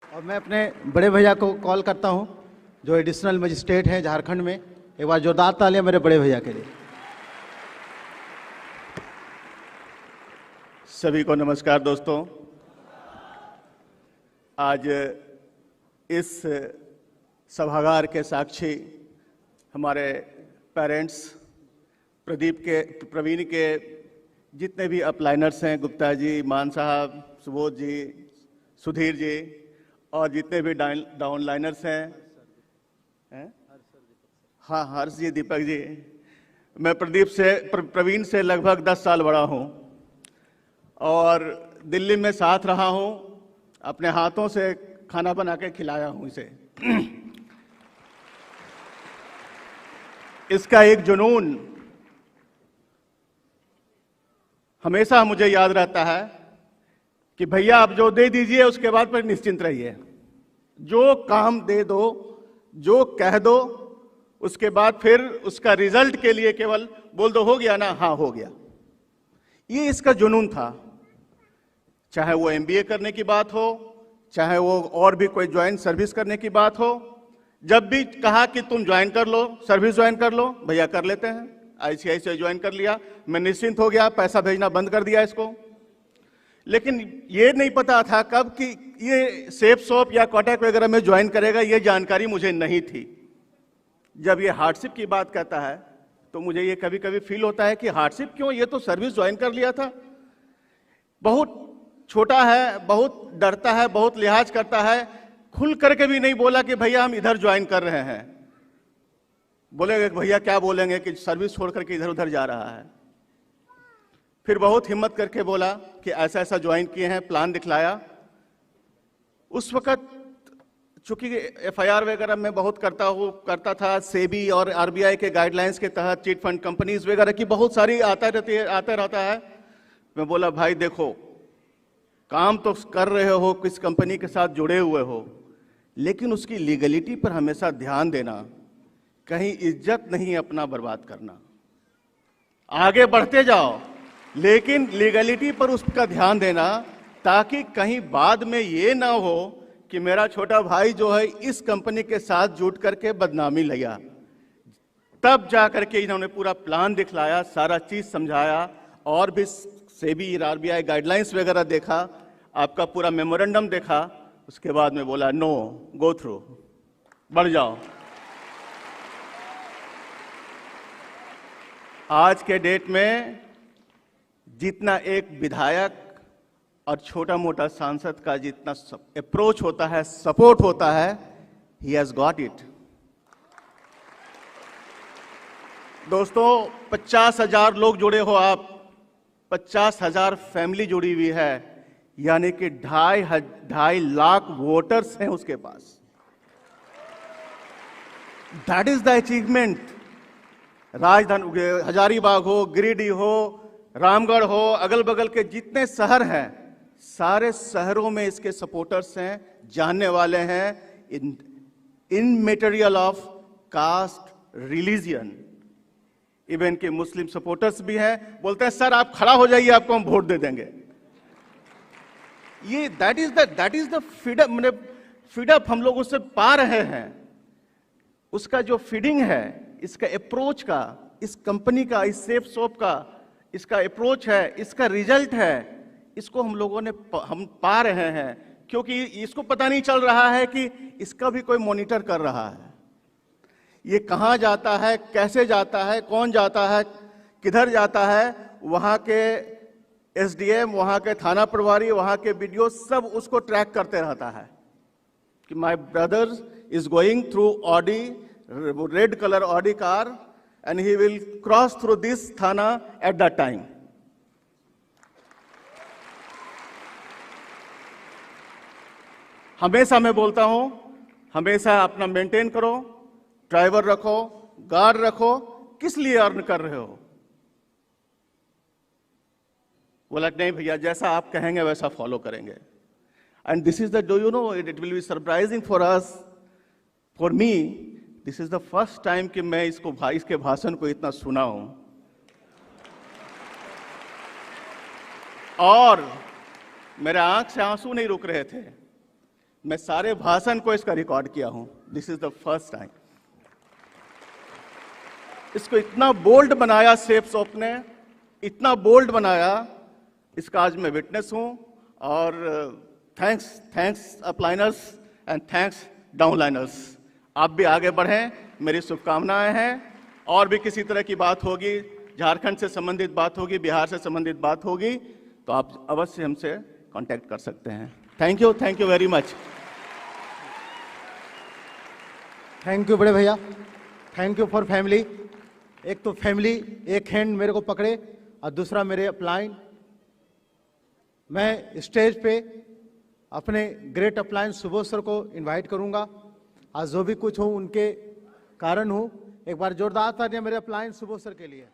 और मैं अपने बड़े भैया को कॉल करता हूं जो एडिशनल मजिस्ट्रेट हैं झारखंड में। एक बार जोरदार तालियां मेरे बड़े भैया के लिए। सभी को नमस्कार दोस्तों। आज इस सभागार के साक्षी हमारे पेरेंट्स, प्रवीण के जितने भी अपलाइनर्स हैं, गुप्ता जी, मान साहब, सुबोध जी, सुधीर जी और जितने भी डाउनलाइनर्स हैं, हाँ हर्ष जी, दीपक जी। मैं प्रवीण से लगभग 10 साल बड़ा हूँ और दिल्ली में साथ रहा हूँ। अपने हाथों से खाना बना के खिलाया हूँ इसे। इसका एक जुनून हमेशा मुझे याद रहता है कि भैया आप जो दे दीजिए उसके बाद पर निश्चिंत रहिए। जो काम दे दो, जो कह दो, उसके बाद फिर उसका रिजल्ट के लिए केवल बोल दो हो गया ना, हाँ हो गया। ये इसका जुनून था। चाहे वो एमबीए करने की बात हो, चाहे वो और भी कोई ज्वाइंट सर्विस करने की बात हो, जब भी कहा कि तुम ज्वाइन कर लो, सर्विस ज्वाइन कर लो, भैया कर लेते हैं। आईसीआईसीआई ज्वाइन कर लिया, मैं निश्चिंत हो गया, पैसा भेजना बंद कर दिया इसको। लेकिन ये नहीं पता था कब कि ये सेफ शॉप या कॉन्टैक्ट वगैरह में ज्वाइन करेगा, ये जानकारी मुझे नहीं थी। जब ये हार्डशिप की बात कहता है तो मुझे ये कभी कभी फील होता है कि हार्डशिप क्यों, ये तो सर्विस ज्वाइन कर लिया था। बहुत छोटा है, बहुत डरता है, बहुत लिहाज करता है, खुल करके भी नहीं बोला कि भैया हम इधर ज्वाइन कर रहे हैं। बोलेंगे भैया क्या बोलेंगे कि सर्विस छोड़ करके इधर उधर जा रहा है। फिर बहुत हिम्मत करके बोला कि ऐसा ऐसा ज्वाइन किए हैं, प्लान दिखलाया। उस वक्त चूंकि एफआईआर वगैरह में बहुत करता था, सेबी और आरबीआई के गाइडलाइंस के तहत चिट फंड कंपनीज वगैरह की बहुत सारी आता रहता है। मैं बोला भाई देखो, काम तो कर रहे हो, किस कंपनी के साथ जुड़े हुए हो, लेकिन उसकी लीगलिटी पर हमेशा ध्यान देना, कहीं इज्जत नहीं अपना बर्बाद करना। आगे बढ़ते जाओ लेकिन लीगलिटी पर उसका ध्यान देना, ताकि कहीं बाद में ये ना हो कि मेरा छोटा भाई जो है इस कंपनी के साथ जुट करके बदनामी लिया। तब जा करके इन्होंने पूरा प्लान दिखलाया, सारा चीज समझाया और भी सेबी आरबीआई गाइडलाइंस वगैरह देखा, आपका पूरा मेमोरेंडम देखा। उसके बाद में बोला नो, गो थ्रू, बढ़ जाओ। आज के डेट में जितना एक विधायक और छोटा मोटा सांसद का जितना अप्रोच होता है, सपोर्ट होता है, ही हैज गॉट इट। दोस्तों 50,000 लोग जुड़े हो आप, 50,000 फैमिली जुड़ी हुई है, यानी कि 2.5 लाख वोटर्स हैं उसके पास। That is the achievement. राजधानी हजारीबाग हो, गिरिडीह हो, रामगढ़ हो, अगल बगल के जितने शहर हैं, सारे शहरों में इसके सपोर्टर्स हैं, जानने वाले हैं। In material of caste, religion, even के मुस्लिम सपोर्टर्स भी हैं। बोलते हैं सर आप खड़ा हो जाइए, आपको हम वोट दे देंगे। ये दैट इज द फ्रीडम, मतलब फ्रीडम हम लोग उससे पा रहे हैं। उसका जो फीडिंग है, इसका अप्रोच का, इस कंपनी का, इस सेफ शॉप का इसका अप्रोच है, इसका रिजल्ट है, इसको हम लोगों ने हम पा रहे हैं, क्योंकि इसको पता नहीं चल रहा है कि इसका भी कोई मॉनिटर कर रहा है। ये कहां जाता है, कैसे जाता है, कौन जाता है, किधर जाता है, वहां के एसडीएम, वहां के थाना प्रभारी, वहां के बीडीओ सब उसको ट्रैक करते रहता है कि my brother is going through Audi, red colour Audi car, and he will cross through this thana at that time. हमेशा मैं बोलता हूं, हमेशा अपना मेंटेन करो, ड्राइवर रखो, गार्ड रखो। किस लिए अर्न कर रहे हो? बोला नहीं भैया, जैसा आप कहेंगे वैसा फॉलो करेंगे। And this is the, do you know, it will be surprising for us, for me, this is the first time कि मैं इसके भाषण को इतना सुना हूं। और मेरे आंख से आंसू नहीं रुक रहे थे। मैं सारे भाषण को इसका रिकॉर्ड किया हूं। This is the first time. इसको इतना बोल्ड बनाया सेफ शॉप ने, इतना बोल्ड बनाया, इसका आज मैं विटनेस हूं। और थैंक्स अपलाइनर्स एंड थैंक्स डाउनलाइनर्स। आप भी आगे बढ़ें, मेरी शुभकामनाएं हैं। और भी किसी तरह की बात होगी, झारखंड से संबंधित बात होगी, बिहार से संबंधित बात होगी, तो आप अवश्य हमसे कांटेक्ट कर सकते हैं। Thank you very much. Thank you बड़े भैया, थैंक यू फॉर फैमिली। एक तो फैमिली एक हैंड मेरे को पकड़े और दूसरा मेरे अपलाइन। मैं स्टेज पे अपने ग्रेट अपलाइन सुबोध सर को इनवाइट करूंगा। आज जो भी कुछ हो उनके कारण हो। एक बार जोरदार तालियां मेरे अपलाइन सुबोध सर के लिए।